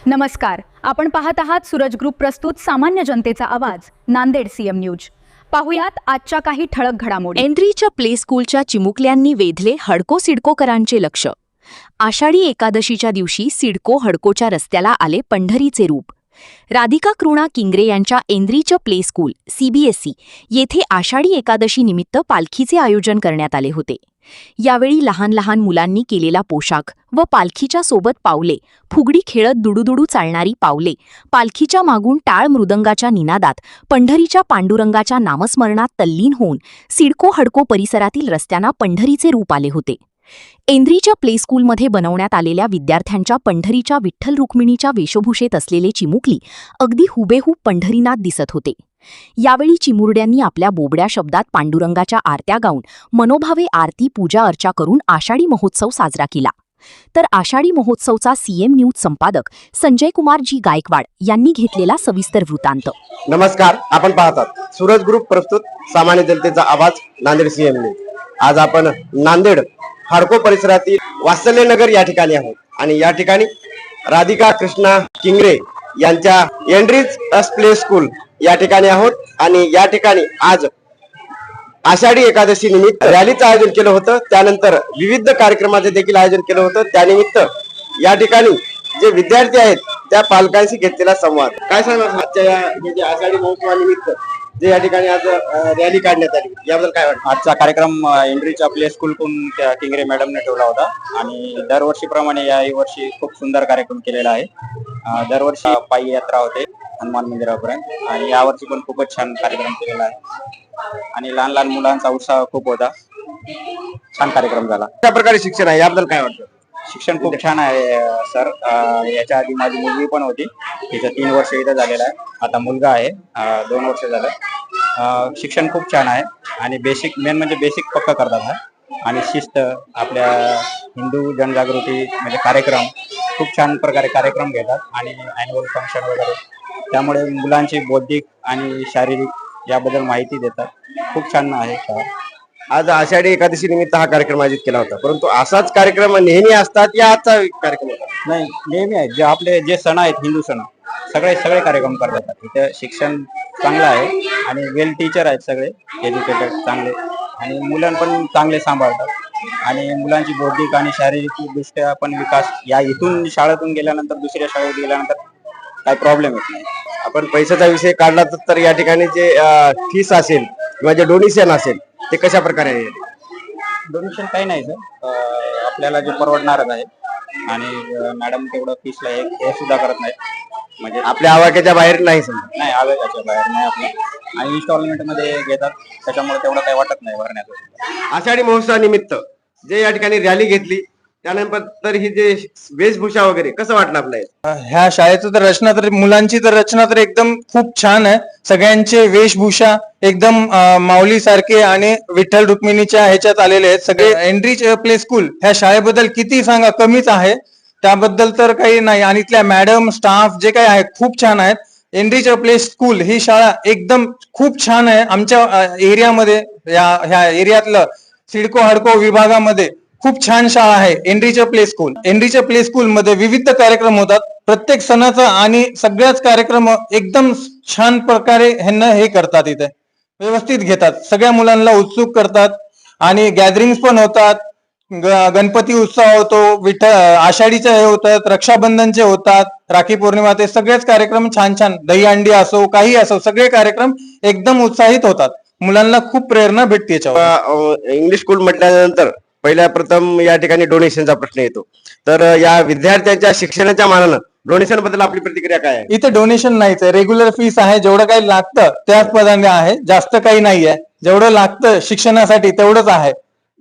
नमस्कार, आपण पाहत आहात सूरज ग्रुप प्रस्तुत सामान्य जनतेचा आवाज नांदेड सीएम न्यूज। पाहुयात आजच्या काही ठळक घडामोडी। एंड्रीच्या प्ले स्कूलच्या चिमुकल्यांनी वेधले हडको सिडकोकरांचे लक्ष। आषाढी एकादशीच्या दिवशी सिडको हडकोच्या रस्त्याला आले पंढरीचे रूप। राधिका कृणा किंग्रे यांच्या एंड्रीच्या प्ले स्कूल CBSE येथे आषाढी एकादशी निमित्त पालखीचे आयोजन करण्यात आले होते। यावेळी लहान लहान मुलांनी केलेला पोशाख व पालखीच्या सोबत पावले, फुगडी खेळत दुडुदुडू चालणारी पावले, पालखीच्या मागून टाळ मृदंगाच्या निनादात पंढरीच्या पांडुरंगाच्या नामस्मरणात तल्लीन होऊन सिडको हडको परिसरातील रस्त्यांना पंढरीचे रूप आले होते। एंड्रीच्या प्ले स्कूलमध्ये बनवण्यात आलेल्या विद्यार्थ्यांच्या पंढरीच्या विठ्ठल रुक्मिणीच्या वेशभूषेत असलेले चिमुकली अगदी हुबेहूब पंढरीनाथ दिसत होते। यावेळी चिमुरड्यांनी आपल्या बोबड्या शब्दात पांडुरंगाच्या आरत्या गाऊन मनोभावे आरती पूजा अर्चा करून आषाढी महोत्सव साजरा केला। तर आषाढी महोत्सवचा CM न्यूज संपादक संजय कुमार जी गायकवाड यांनी घेतलेला सविस्तर वृत्तांत। नमस्कार, आपण पाहतात सूरज ग्रुप प्रस्तुत सामान्य जनतेचा आवाज नांदेड CM न्यूज। आज आपण नांदेड हडको परिसरातील वात्सल्यनगर या ठिकाणी आहोत आणि या ठिकाणी राधिका कृष्णा किंग्रे यांच्या एंड्रीज प्ले स्कूल या ठिकाणी आहोत आणि या ठिकाणी आज आषाढी एकादशी निमित्त रॅलीचं आयोजन केलं होतं। त्यानंतर विविध कार्यक्रमाचे देखील आयोजन केलं होतं। त्यानिमित्त या ठिकाणी जे विद्यार्थी आहेत त्या पालकांशी घेतलेला संवाद। काय सांगणार आजच्या या आषाढी महोत्सवानिमित्त जे या ठिकाणी आज रॅली काढण्यात आली, याबद्दल काय वाटतं? आजचा कार्यक्रम एंड्रीच्या प्ले स्कूलकडून किंग्रे मॅडमने ठेवला होता आणि दरवर्षीप्रमाणे याही वर्षी खूप सुंदर कार्यक्रम केलेला आहे। दरवर्षी पायी यात्रा होते हनुमान मंदिरापर्यंत आणि यावर्षी पण खूपच छान कार्यक्रम केलेला आहे आणि लहान लहान मुलांचा उत्साह खूप होता। छान कार्यक्रम झाला। कशा प्रकारे शिक्षण आहे, याबद्दल काय वाटतं? शिक्षण खूप छान आहे सर। याच्या आधी माझी मुलगी पण होती, तिचं 3 वर्ष इथं झालेलं आहे। आता मुलगा आहे 2 वर्ष झालं। शिक्षण खूप छान आहे आणि मेन म्हणजे बेसिक पक्का करतात हा आणि शिस्त, आपल्या हिंदू जनजागृती म्हणजे कार्यक्रम खूप छान प्रकारे कार्यक्रम घेतात आणि ॲन्युअल फंक्शन वगैरे, त्यामुळे मुलांची बौद्धिक आणि शारीरिक याबद्दल माहिती देतात। खूप छान आहे शाळा। आज आषाढी एकादशी निमित्त हा कार्यक्रम आयोजित केला होता, परंतु असाच कार्यक्रम नेहमी असतात या आजचा कार्यक्रम होता? नाही, नेहमी आहे। जे आपले जे सण आहेत हिंदू सण सगळे कार्यक्रम करतात। इथे शिक्षण चांगलं आहे आणि वेल टीचर आहेत, सगळे एज्युकेटेड चांगले आणि मुलं पण चांगले सांभाळतात आणि मुलांची बौद्धिक आणि शारीरिक दृष्ट्या पण विकास या इथून शाळेतून गेल्यानंतर दुसऱ्या शाळेत गेल्यानंतर काही प्रॉब्लेम येत नाही। आपण पैशाचा विषय काढला तर या ठिकाणी जे फीस असेल किंवा जे डोनेशन असेल ते कशा प्रकारे आहे? डोनेशन काही नाही सर, आपल्याला जे परवडणारच आहे आणि मॅडम तेवढं फीसला हे सुद्धा करत नाहीत, म्हणजे आपल्या आवाक्याच्या बाहेर नाही समजा? नाही, आवेगाच्या बाहेर नाही आपलं, आणि इन्स्टॉलमेंट मध्ये घेतात, त्याच्यामुळे तेवढं काही वाटत नाही भरण्याचं। आषाढी महोत्सवानिमित्त जे या ठिकाणी रॅली घेतली, त्यानंतर ही जे वेशभूषा वगैरे कसं वाटलं आपल्याला? ह्या शाळेचं तर रचना तर मुलांची तर रचना तर एकदम खूप छान आहे। सगळ्यांचे वेशभूषा एकदम माऊली सारखे आणि विठ्ठल रुक्मिणीच्या ह्याच्यात आलेले आहेत सगळे। एंड्रीज प्ले स्कूल ह्या शाळेबद्दल किती सांगा कमीच आहे, त्याबद्दल तर काही नाही। आणि इथल्या मॅडम स्टाफ जे काही आहे खूप छान आहेत। एंड्रीज प्ले स्कूल ही शाळा एकदम खूप छान आहे। आमच्या एरियामध्ये ह्या एरियातलं सिडको हडको विभागामध्ये खूप छान शाळा आहे एंड्रीच्या प्ले स्कूल। एंड्रीच्या प्ले स्कूल मध्ये विविध कार्यक्रम होतात, प्रत्येक सणाचा आणि सगळ्याच कार्यक्रम एकदम छान प्रकारे ह्यांना हे करतात, इथे व्यवस्थित घेतात, सगळ्या मुलांना उत्सुक करतात आणि गॅदरिंग पण होतात। गणपती उत्सव होतो, आषाढीचे हे होतात, रक्षाबंधनचे होतात, राखी पौर्णिमा, ते सगळेच कार्यक्रम छान छान, दहीहंडी असो काही असो, सगळे कार्यक्रम एकदम उत्साहित होतात। मुलांना खूप प्रेरणा भेटते याच्यावर। इंग्लिश स्कूल म्हटल्यानंतर पहिल्या प्रथम या ठिकाणी डोनेशनचा प्रश्न येतो, तर या विद्यार्थ्यांच्या शिक्षणाच्या मानानं डोनेशन बद्दल आपली प्रतिक्रिया काय आहे? इथे डोनेशन नाहीच आहे, रेग्युलर फीस आहे, जेवढं काही लागतं त्याच पदाने आहे, जास्त काही नाही आहे। जेवढं लागतं शिक्षणासाठी तेवढंच आहे,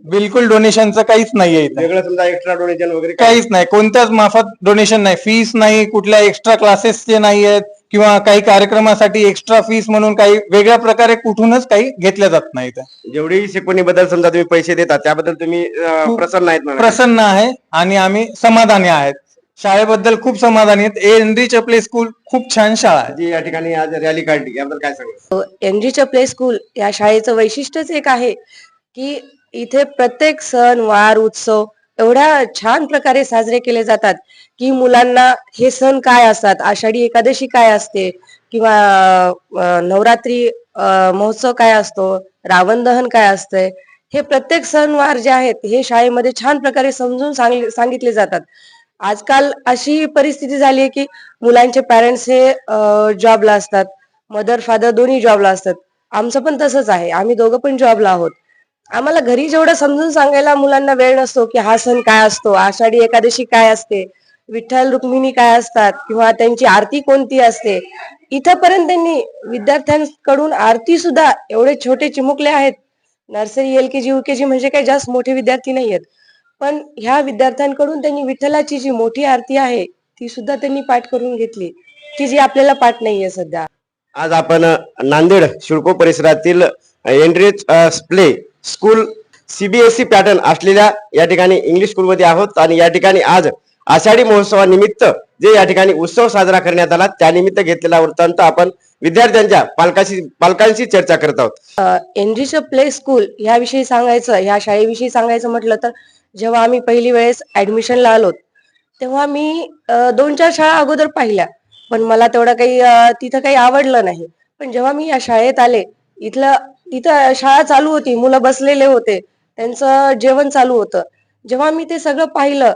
बिलकुल डोनेशनचं काहीच नाहीये इथे। वेगळं समजा एक्स्ट्रा डोनेशन वगैरे काहीच नाही, कोणत्याच माफत डोनेशन नाही, फीस नाही, कुठल्या एक्स्ट्रा क्लासेसचे नाही आहेत किंवा काही कार्यक्रमासाठी एक्स्ट्रा फीस म्हणून काही वेगळ्या प्रकारे कुठूनच काही घेतल्या जात नाही। जेवढी शिकवणीबद्दल समजा तुम्ही पैसे देता त्याबद्दल तुम्ही प्रसन्न आहेत? प्रसन्न आहे आणि आम्ही समाधानी आहेत, शाळेबद्दल खूप समाधानी आहेत। एंड्रीच्या प्ले स्कूल खूप छान शाळा आहे जी या ठिकाणी आज रॅली काढली, याबद्दल काय सांगाल? एंड्रीच्या प्ले स्कूल या शाळेचं वैशिष्ट्यच एक आहे की इथे प्रत्येक सण वार उत्सव एवढ्या छान प्रकारे साजरे केले जातात की मुलांना हे सण काय असतात, आषाढी एकादशी काय असते, किंवा नवरात्री महोत्सव काय असतो, रावण दहन काय असतंय, हे प्रत्येक सणवार जे आहेत हे शाळेमध्ये छान प्रकारे समजून सांगितले जातात. आजकाल अशी परिस्थिती झाली आहे की मुलांचे पॅरेंट्स हे जॉबला असतात, मदर फादर दोन्ही जॉबला असतात. आमचं पण तसंच आहे, आम्ही दोघं पण जॉबला आहोत. आम्हाला घरी जेवढं समजून सांगायला मुलांना वेळ नसतो की हा सण काय असतो, आषाढी एकादशी काय असते, विठ्ठल रुक्मिणी काय असतात, किंवा त्यांची आरती कोणती असते, इथपर्यंत त्यांनी विद्यार्थ्यांकडून आरती सुद्धा, एवढे छोटे चिमुकले आहेत, नर्सरी LKG UKG म्हणजे काही जास्त मोठे विद्यार्थी नाही आहेत, पण ह्या विद्यार्थ्यांकडून त्यांनी विठ्ठलाची जी मोठी आरती आहे ती सुद्धा त्यांनी पाठ करून घेतली, की जी आपल्याला पाठ नाहीये सध्या. आज आपण नांदेड शिडको परिसरातील enrich play school CBSE pattern असलेल्या या ठिकाणी इंग्लिश स्कूलमध्ये आहोत आणि या ठिकाणी आज आषाढी महोत्सवानिमित्त जे या ठिकाणी उत्सव साजरा करण्यात आला त्यानिमित्त घेतलेला वृत्तांत आपण विद्यार्थ्यांच्या पालकांशी चर्चा करत आहोत. एनरिच प्ले स्कूल ह्याविषयी सांगायचं, ह्या शाळेविषयी सांगायचं म्हटलं तर, जेव्हा आम्ही पहिली वेळेस ऍडमिशनला आलो तेव्हा मी 2-4 शाळा अगोदर पाहिल्या, पण मला तेवढं काही तिथं काही आवडलं नाही. पण जेव्हा मी या शाळेत आले, तिथं शाळा चालू होती, मुलं बसलेले होते, त्यांचं जेवण चालू होतं. जेव्हा मी ते सगळं पाहिलं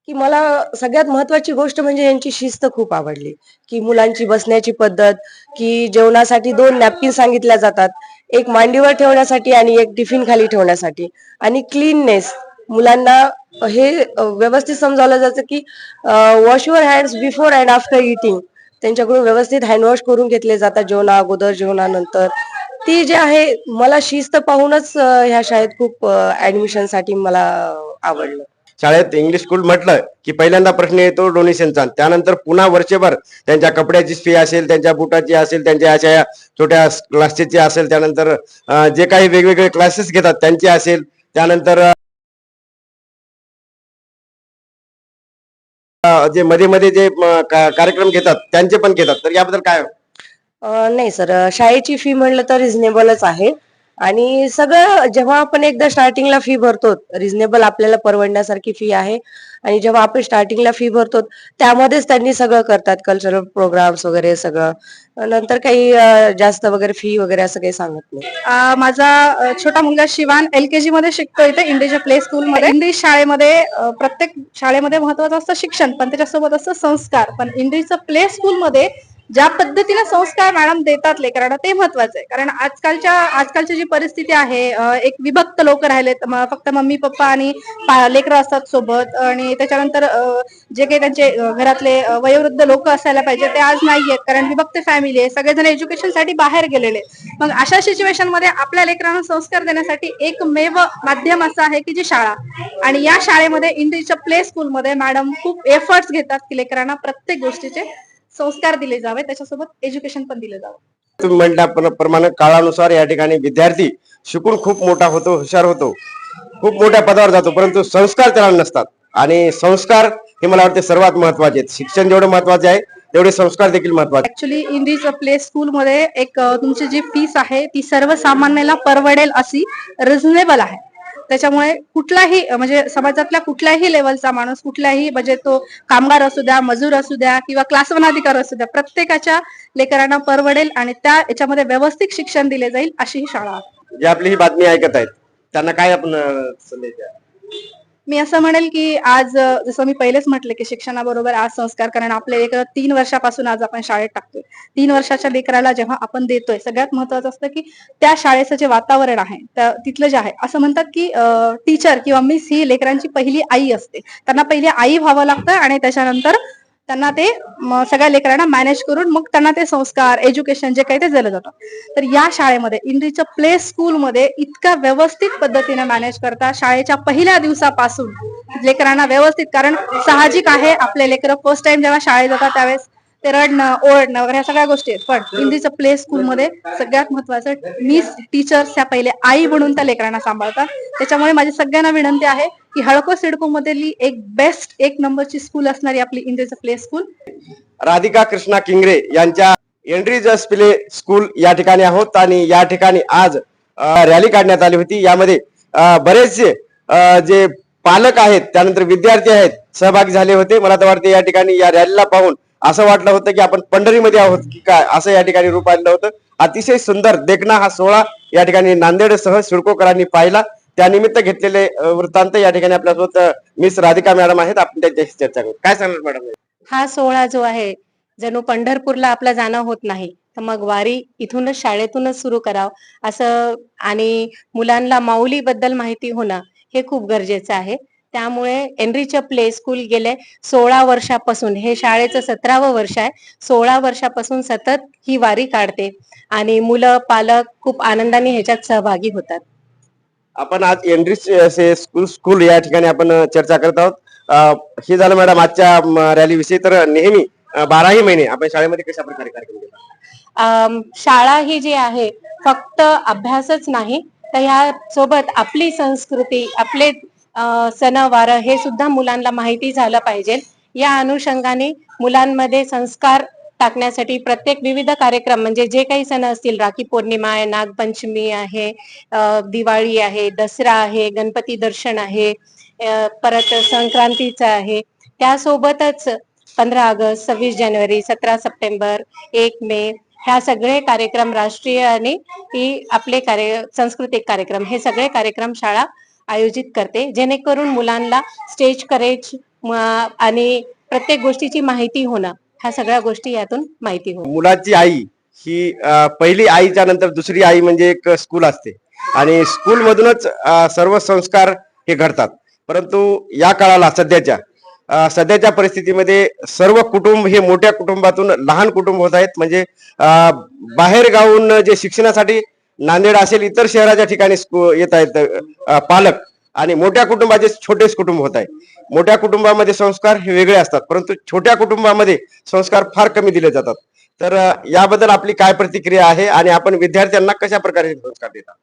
की मला सगळ्यात महत्वाची गोष्ट म्हणजे यांची शिस्त खूप आवडली, की मुलांची बसण्याची पद्धत, की जेवणासाठी 2 नॅपकिन सांगितल्या जातात, एक मांडीवर ठेवण्यासाठी आणि एक टिफिन खाली ठेवण्यासाठी, आणि क्लीननेस मुलांना हे व्यवस्थित समजावलं जातं की wash your hands before and after eating. त्यांच्याकडून व्यवस्थित हँडवॉश करून घेतले जातात जेवणा अगोदर जेवणानंतर. ती जे आहे, मला शिस्त पाहूनच ह्या शाळेत खूप ऍडमिशनसाठी मला आवडलं. शाळेत इंग्लिश स्कूल म्हटलं की पहिल्यांदा प्रश्न येतो डोनेशनचा, त्यानंतर पुन्हा वर्षभर त्यांच्या कपड्याची फी असेल, त्यांच्या बुटाची असेल, त्यांच्या अशा छोट्या क्लासेसची असेल, त्यानंतर जे काही वेगवेगळे क्लासेस घेतात त्यांची असेल, त्यानंतर जे मध्ये मध्ये जे कार्यक्रम घेतात त्यांचे पण घेतात. तर याबद्दल काय? नाही सर, शाळेची फी म्हणलं तर रिझनेबलच आहे, आणि सगळं जेव्हा आपण एकदा स्टार्टिंगला फी भरतो, रिझनेबल आपल्याला परवडण्यासारखी फी आहे, आणि जेव्हा आपण स्टार्टिंगला फी भरतो त्यामध्येच त्यांनी सगळं करतात, कल्चरल प्रोग्राम्स वगैरे सगळं. नंतर काही जास्त वगैरे फी वगैरे असं काही सांगत नाही. माझा छोटा मुलगा शिवान LKG मध्ये शिकतो इथे इंग्लिश प्ले स्कूल मध्ये. इंग्लिश शाळेमध्ये प्रत्येक शाळेमध्ये महत्वाचं असतं शिक्षण, पण त्याच्यासोबत असतं संस्कार. पण इंग्लिश प्ले स्कूल मध्ये ज्या पद्धतीने संस्कार मॅडम देतात लेकरांना ते महत्वाचं आहे. कारण आजकालची जी परिस्थिती आहे, एक विभक्त लोक राहिलेत, फक्त मम्मी पप्पा आणि लेकरं असतात सोबत, आणि त्याच्यानंतर जे काही त्यांचे घरातले वयोवृद्ध लोक असायला पाहिजे ते आज नाहीयेत, कारण विभक्त फॅमिली आहे, सगळेजण एज्युकेशन साठी बाहेर गेलेले. मग अशा सिच्युएशन मध्ये आपल्या लेकरांना संस्कार देण्यासाठी एकमेव माध्यम असं आहे की जी शाळा. आणि या शाळेमध्ये इंग्लिश प्ले स्कूल मध्ये मॅडम खूप एफर्ट्स घेतात की लेकरांना प्रत्येक गोष्टीचे संस्कार दिले जावे, त्याच्यासोबत एज्युकेशन पण दिले जावं. तुम्ही म्हटल्याप्रमाणे काळानुसार या ठिकाणी विद्यार्थी शिकून खूप मोठा होतो, हुशार होतो, खूप मोठ्या पदावर जातो, परंतु संस्कार त्याला नसतात. आणि संस्कार हे मला वाटते सर्वात महत्वाचे आहेत. शिक्षण जेवढं महत्वाचे आहे तेवढे संस्कार देखील महत्वाचे. ऍक्च्युली इंग्लिश प्ले स्कूल मध्ये एक तुमची जी फीस आहे ती सर्वसामान्याला परवडेल अशी रिझनेबल आहे. त्याच्यामुळे कुठलाही म्हणजे समाजातल्या कुठल्याही लेवलचा माणूस, कुठल्याही म्हणजे तो कामगार असू द्या, मजूर असू द्या, किंवा क्लास 1 अधिकारी असू द्या, प्रत्येकाच्या लेकरांना परवडेल आणि त्या याच्यामध्ये व्यवस्थित शिक्षण दिले जाईल अशी ही शाळा आहे. जे आपली ही बातमी ऐकत आहेत त्यांना काय आपण संदेश द्या? मी असं म्हणेल की आज जसं मी पहिलेच म्हटलं की शिक्षणाबरोबर आज संस्कार, कारण आपले लेकरं 3 वर्षापासून आज आपण शाळेत टाकतोय. 3 वर्षाच्या लेकराला जेव्हा आपण देतोय, सगळ्यात महत्वाचं असतं की त्या शाळेचं जे वातावरण आहे तिथलं जे आहे, असं म्हणतात की टीचर किंवा मिस ही लेकरांची पहिली आई असते. त्यांना पहिली आई व्हावं लागतं आणि त्याच्यानंतर त्यांना ते सगळ्या लेकरांना मॅनेज करून मग त्यांना ते संस्कार, एज्युकेशन जे काही ते दिलं जातं. तर या शाळेमध्ये इंग्लिशच्या प्ले स्कूलमध्ये इतक्या व्यवस्थित पद्धतीने मॅनेज करता, शाळेच्या पहिल्या दिवसापासून लेकरांना व्यवस्थित, कारण साहजिक आहे आपले लेकरं फर्स्ट टाइम जेव्हा शाळेत जातात त्यावेळेस ते रडणं, ओरडणं वगैरे ह्या सगळ्या गोष्टी आहेत. पण इंग्लिशच्या प्ले स्कूलमध्ये सगळ्यात महत्वाचं मिस टीचर्स ह्या पहिले आई म्हणून त्या लेकरांना सांभाळतात. त्याच्यामुळे माझी सगळ्यांना विनंती आहे की हडको सिडको मधली एक बेस्ट 1 नंबरची स्कूल असणारी आपली इंग्लिशचं प्ले स्कूल. राधिका कृष्णा किंगरे यांच्या एनरिच प्ले स्कूल या ठिकाणी आहोत आणि या ठिकाणी आज रॅली काढण्यात आली होती. यामध्ये बरेचसे जे पालक आहेत, त्यानंतर विद्यार्थी आहेत, सहभागी झाले होते. मला तर वाटते या ठिकाणी या रॅलीला पाहून असं वाटलं होतं की आपण पंढरीमध्ये आहोत की काय, असं या ठिकाणी रूप आलेलं होतं. अतिशय सुंदर देखणा हा सोहळा या ठिकाणी नांदेडसह सिडकोकरांनी पाहिला. त्यानिमित्त घेतलेले वृत्तांत या ठिकाणी आपल्यासोबत मिस राधिका मॅडम आहेत. आपण त्यांच्याशी चर्चा करू. काय सांगणार मॅडम? हा सोहळा जो आहे जणू पंढरपूरला आपलं जाणं होत नाही तर मग वारी इथूनच शाळेतूनच सुरू करावं असं, आणि मुलांना माऊलीबद्दल माहिती होणं हे खूप गरजेचं आहे. त्यामुळे एनरिच प्ले स्कूल गेले 16 वर्षापासून, हे शाळेचं 17वं वर्ष आहे, 16 वर्षापासून सतत ही वारी काढते आणि मुलं पालक खूप आनंदाने ह्याच्यात सहभागी होतात. आपण आज एनरिच स्कूल या ठिकाणी आपण चर्चा करत आहोत. हे झालं मॅडम आजच्या रॅली विषयी. तर नेहमी 12ही महिने आपण शाळेमध्ये कशा प्रकारे कार्यक्रम घेतात? शाळा ही जी आहे फक्त अभ्यासच नाही तर ह्या सोबत आपली संस्कृती, आपले सणवार हे सुद्धा मुलांना माहिती झालं पाहिजे. या अनुषंगाने मुलांमध्ये संस्कार टाकण्यासाठी प्रत्येक विविध कार्यक्रम, म्हणजे जे काही सण असतील, राखी पौर्णिमा आहे, नागपंचमी आहे, दिवाळी आहे, दसरा आहे, गणपती दर्शन आहे, परत संक्रांतीचं आहे, त्यासोबतच 15 ऑगस्ट, 26 जानेवारी, 17 सप्टेंबर, 1 मे ह्या सगळे कार्यक्रम, राष्ट्रीय आणि ही आपले सांस्कृतिक कार्यक्रम, हे सगळे कार्यक्रम शाळा आयोजित करते, जेणेकरून मुलांना स्टेज करेज आणि प्रत्येक गोष्टीची माहिती होणं, ह्या सगळ्या गोष्टी यातून माहिती होणं. मुलाची आई ही पहिली आईच्या नंतर दुसरी आई म्हणजे एक स्कूल असते आणि स्कूल मधूनच सर्व संस्कार हे घडतात. परंतु या काळाला सध्याच्या परिस्थितीमध्ये सर्व कुटुंब हे मोठ्या कुटुंबातून लहान कुटुंब होत आहेत. म्हणजे बाहेर गावून जे शिक्षणासाठी नांदेड असेल इतर शहराच्या ठिकाणी येत आहेत पालक, आणि मोठ्या कुटुंबाचे छोटेच कुटुंब होत आहे. मोठ्या कुटुंबामध्ये संस्कार हे वेगळे असतात, परंतु छोट्या कुटुंबामध्ये संस्कार फार कमी दिले जातात. तर याबद्दल आपली काय प्रतिक्रिया आहे आणि आपण विद्यार्थ्यांना कशा प्रकारे संस्कार देतात?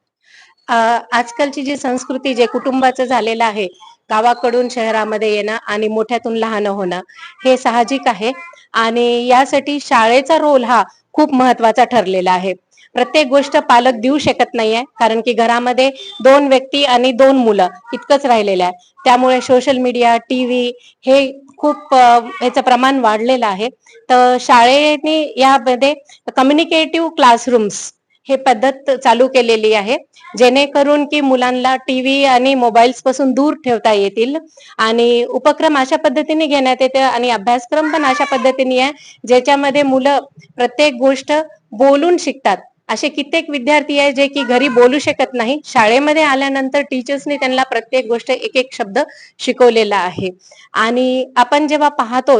आजकालची जी संस्कृती जे कुटुंबाचं झालेलं आहे, गावाकडून शहरामध्ये येणं आणि मोठ्यातून लहान होणं हे साहजिक आहे, आणि यासाठी शाळेचा रोल हा खूप महत्वाचा ठरलेला आहे. प्रत्येक गोष्ट पालक देऊ शकत नाहीये, कारण की घरामध्ये 2 व्यक्ती आणि 2 मुलं इतकंच राहिलेलं आहे. त्यामुळे सोशल मीडिया, टीव्ही हे खूप ह्याचं प्रमाण वाढलेलं आहे. तर शाळेने यामध्ये कम्युनिकेटिव्ह क्लासरूम्स हे पद्धत चालू केलेली आहे, जेणेकरून की मुलांना टीव्ही आणि मोबाईल्स पासून दूर ठेवता येतील, आणि उपक्रम अशा पद्धतीने घेण्यात येते आणि अभ्यासक्रम पण अशा पद्धतीने आहे ज्याच्यामध्ये मुलं प्रत्येक गोष्ट बोलून शिकतात. असे कित्येक विद्यार्थी आहे जे की घरी बोलू शकत नाही, शाळेमध्ये आल्यानंतर टीचर्सनी त्यांना प्रत्येक गोष्ट एक एक शब्द शिकवलेला आहे. आणि आपण जेव्हा पाहतो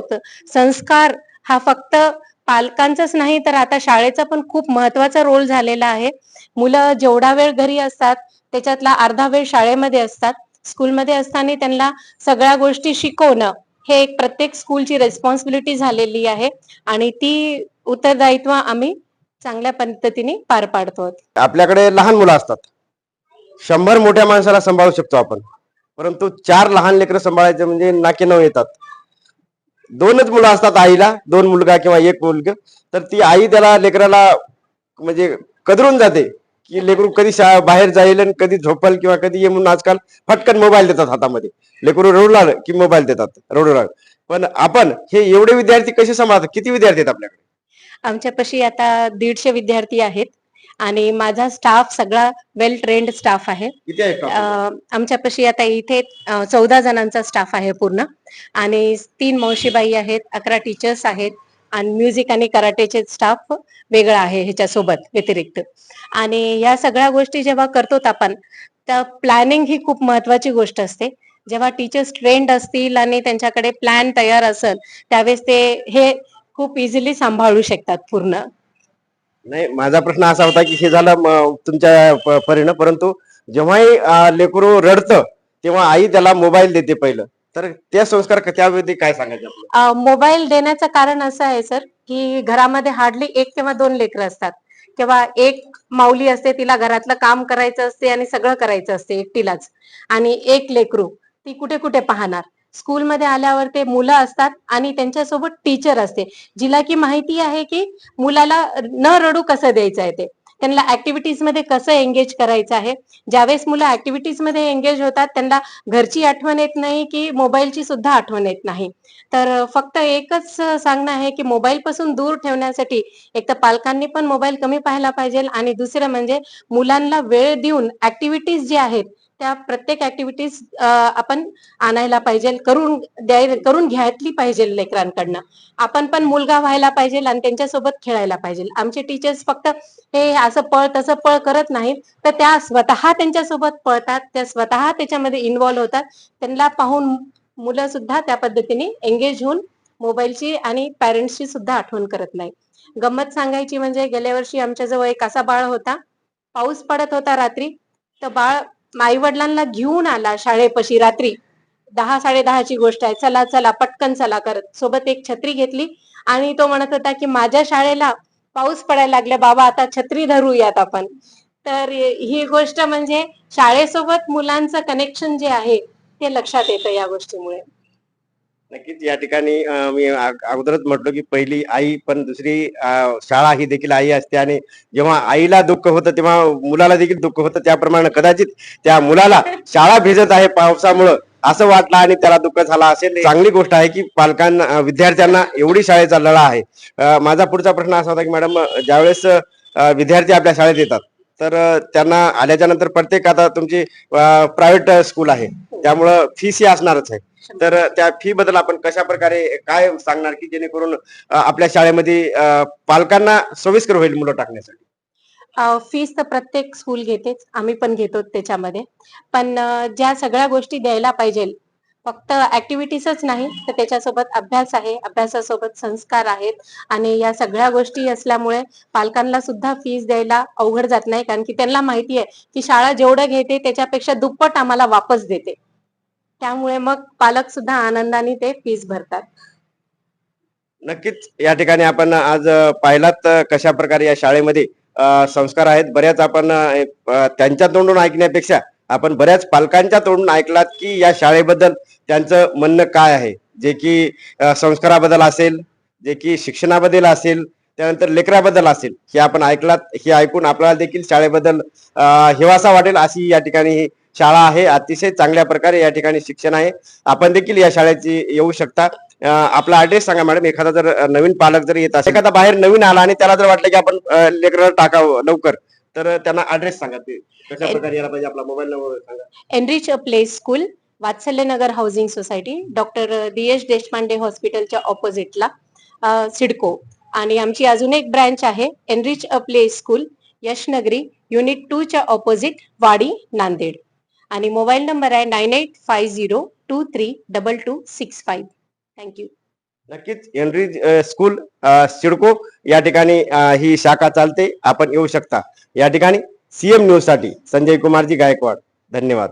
संस्कार हा फक्त पालकांचाच नाही तर आता शाळेचा पण खूप महत्वाचा रोल झालेला आहे. मुलं जेवढा वेळ घरी असतात त्याच्यातला अर्धा वेळ शाळेमध्ये असतात. स्कूलमध्ये असताना त्यांना सगळ्या गोष्टी शिकवणं हे एक प्रत्येक स्कूलची रेस्पॉन्सिबिलिटी झालेली आहे, आणि ती उत्तरदायित्व आम्ही चांगल्या पद्धतीने पार पाडतो. आपल्याकडे लहान मुलं असतात, 100 मोठ्या माणसाला सांभाळू शकतो आपण, परंतु 4 लहान लेकरं सांभाळायचे म्हणजे नाकी नऊ येतात. 2च मुलं असतात आईला, 2 मुलगा किंवा 1 मुलगा, तर ती आई त्याला लेकराला म्हणजे कदरून जाते की लेकरू कधी बाहेर जाईल आणि कधी झोपल किंवा कधी ये, म्हणून आजकाल फटकन मोबाईल देतात हातामध्ये. लेकरू रडू लागलं की मोबाईल देतात, रडू लागलं. पण आपण हे एवढे विद्यार्थी कसे सांभाळतात? किती विद्यार्थी आहेत आपल्याकडे? आमच्यापाशी आता 150 विद्यार्थी आहेत, आणि माझा स्टाफ सगळा वेल ट्रेंड स्टाफ आहे. किती आहेत? आमच्यापाशी आता इथे 14 जणांचा स्टाफ आहे पूर्ण, आणि 3 मौशीबाई आहेत, 11 टीचर्स आहेत, आणि म्युझिक आणि कराटेचे स्टाफ वेगळा आहे ह्याच्यासोबत व्यतिरिक्त. आणि या सगळ्या गोष्टी जेव्हा करतो आपण, तर प्लॅनिंग ही खूप महत्वाची गोष्ट असते. जेव्हा टीचर्स ट्रेंड असतील आणि त्यांच्याकडे प्लॅन तयार असेल त्यावेळेस ते हे खूप इझिली सांभाळू शकतात पूर्ण. नाही, माझा प्रश्न असा होता की हे झालं तुमच्या परीनं, परंतु जेव्हाही लेकरू रडतं तेव्हा आई त्याला मोबाईल देते पहिलं, तर त्या संस्कार त्याविषयी काय सांगायचं आपलं? मोबाईल देण्याचं कारण असं आहे सर, की घरामध्ये हार्डली 1 किंवा 2 लेकरं असतात, किंवा एक माऊली असते, तिला घरातलं काम करायचं असते आणि सगळं करायचं असते एकटीलाच, आणि एक लेकरू ती कुठे कुठे पाहणार. स्कूलमध्ये आल्यावर ते मुलं असतात आणि त्यांच्यासोबत टीचर असते, जिला की माहिती आहे की मुलाला न रडू कसं द्यायचं आहे ते. त्यांना ऍक्टिव्हिटीज मध्ये कसं एंगेज करायचं आहे. ज्यावेळेस मुलं ऍक्टिव्हिटीज मध्ये एंगेज होतात त्यांना घरची आठवण येत नाही की मोबाईलची सुद्धा आठवण येत नाही. तर फक्त एकच सांगणं आहे की मोबाईल पासून दूर ठेवण्यासाठी एक तर पालकांनी पण मोबाईल कमी पाहायला पाहिजे आणि दुसरं म्हणजे मुलांना वेळ देऊन ऍक्टिव्हिटीज जे आहेत त्या प्रत्येक ऍक्टिव्हिटीज आपण आणायला पाहिजे, करून घ्यायला पाहिजे लेकरांकडनं. आपण पण मुलगा व्हायला पाहिजे आणि त्यांच्यासोबत खेळायला पाहिजे. आमचे टीचर्स फक्त हे असं पळ तसं पळ करत नाहीत, तर त्या स्वतः त्यांच्यासोबत पळतात, त्या स्वतः त्याच्यामध्ये इन्व्हॉल्व्ह होतात. त्यांना पाहून मुलं सुद्धा त्या पद्धतीने एंगेज होऊन मोबाईलची आणि पॅरेंट्सची सुद्धा आठवण करत नाही. गंमत सांगायची म्हणजे गेल्या वर्षी आमच्याजवळ एक असा बाळ होता, पाऊस पडत होता रात्री, तर बाळ आई वडिलांना घेऊन आला शाळेपाशी रात्री 10-10:30ची गोष्ट आहे. चला चला पटकन चला करत सोबत एक छत्री घेतली आणि तो म्हणत होता की माझ्या शाळेला पाऊस पडायला लागला बाबा, आता छत्री धरूयात आपण. तर ही गोष्ट म्हणजे शाळेसोबत मुलांचं कनेक्शन जे आहे ते लक्षात येतं या गोष्टीमुळे. नक्कीच या ठिकाणी मी अगोदरच म्हटलो की पहिली आई पण दुसरी शाळा ही देखील आई असते आणि जेव्हा आईला दुःख होतं तेव्हा मुलाला देखील दुःख होतं. त्याप्रमाणे कदाचित त्या मुलाला शाळा भेटत आहे पावसामुळं असं वाटलं आणि त्याला दुःख झाला असेल. चांगली गोष्ट आहे की पालकांना विद्यार्थ्यांना एवढी शाळेचा लळा आहे. माझा पुढचा प्रश्न असा होता की मॅडम, ज्यावेळेस विद्यार्थी आपल्या शाळेत येतात तर त्यांना आल्याच्या नंतर प्रत्येक आता तुमची प्रायव्हेट स्कूल आहे त्यामुळं फीस ही असणारच आहे. तर त्या फी बद्दल आपण कशा प्रकारे काय सांगणार की जेणेकरून आपल्या शाळेमध्ये पालकांना सोयीस्कर होईल मुलं टाकण्यासाठी? फीस तर प्रत्येक स्कूल घेतेच, आम्ही पण घेतो त्याच्यामध्ये. पण ज्या सगळ्या गोष्टी द्यायला पाहिजे, फक्त ऍक्टिव्हिटीजच नाही तर त्याच्यासोबत अभ्यास आहे, अभ्यासासोबत संस्कार आहेत आणि या सगळ्या गोष्टी असल्यामुळे पालकांना सुद्धा फीस द्यायला अवघड जात नाही, कारण की त्यांना माहिती आहे की शाळा जेवढं घेते त्याच्यापेक्षा दुप्पट आम्हाला वापस देते. त्यामुळे मग पालक सुद्धा आनंदाने ते फीस भरतात. नक्कीच या ठिकाणी आपण आज पाहिलात कशा प्रकारे या शाळेमध्ये संस्कार आहेत. बऱ्याच आपण त्यांच्या तोंडून ऐकण्यापेक्षा आपण बऱ्याच पालकांच्या तोंडून ऐकलात की या शाळेबद्दल त्यांचं म्हणणं काय आहे, जे की संस्काराबद्दल असेल, जे की शिक्षणाबद्दल असेल, त्यानंतर लेकराबद्दल असेल, हे आपण ऐकलात. हे ऐकून आपल्याला देखील शाळेबद्दल हेवासा वाटेल अशी या ठिकाणी ही शाळा आहे. अतिशय चांगल्या प्रकारे या ठिकाणी शिक्षण आहे. आपण देखील या शाळेची येऊ शकता. आपला ऍड्रेस सांगा मॅडम. एखादा जर नवीन पालक जर येत असेल, एखादा बाहेर नवीन आला आणि त्याला जर वाटलं की आपण लेकराला टाकावं लवकर, तर त्यांना ऍड्रेस सांगा, ते कशा प्रकारे यायला पाहिजे, आपला मोबाईल नंबर सांगा. Enrich play School, Vatsalyanagar housing society, doctor DS Deshpande हॉस्पिटलच्या ऑपोजिटला, सिडको. आणि आमची अजून एक ब्रँच आहे Enrich play School, Yashnagari, unit 2 च्या ऑपोजिट, वाडी, नांदेड. आणि मोबाईल नंबर आहे 9850232265. थँक्यू. नक्कीच एनरिच स्कूल सिडको या ठिकाणी ही शाखा चालते. आपण येऊ शकता. या ठिकाणी CM न्यूज साठी संजय कुमारजी गायकवाड. धन्यवाद.